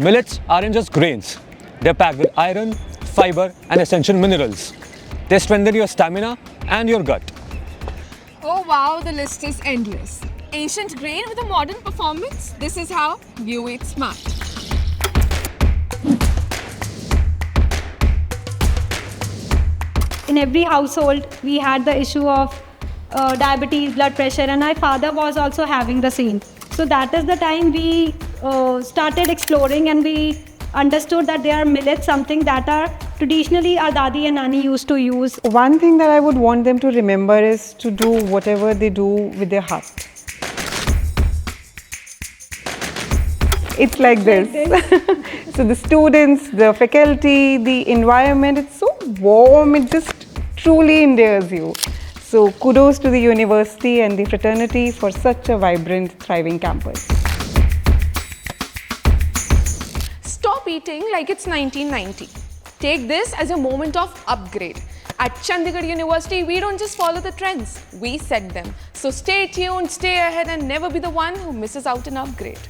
Millets aren't just grains. They're packed with iron, fiber and essential minerals. They strengthen your stamina and your gut. Oh wow, the list is endless. Ancient grain with a modern performance. This is how you eat smart. In every household, we had the issue of diabetes, blood pressure, and my father was also having the same. So that is the time we started exploring, and we understood that there are millets, something that are traditionally our dadi and nani used to use. One thing that I would want them to remember is to do whatever they do with their heart. It's like this. So the students, the faculty, the environment, it's so warm, it just truly endears you. So kudos to the university and the fraternity for such a vibrant, thriving campus. Stop eating like it's 1990. Take this as a moment of upgrade. At Chandigarh University, we don't just follow the trends, we set them. So stay tuned, stay ahead and never be the one who misses out an upgrade.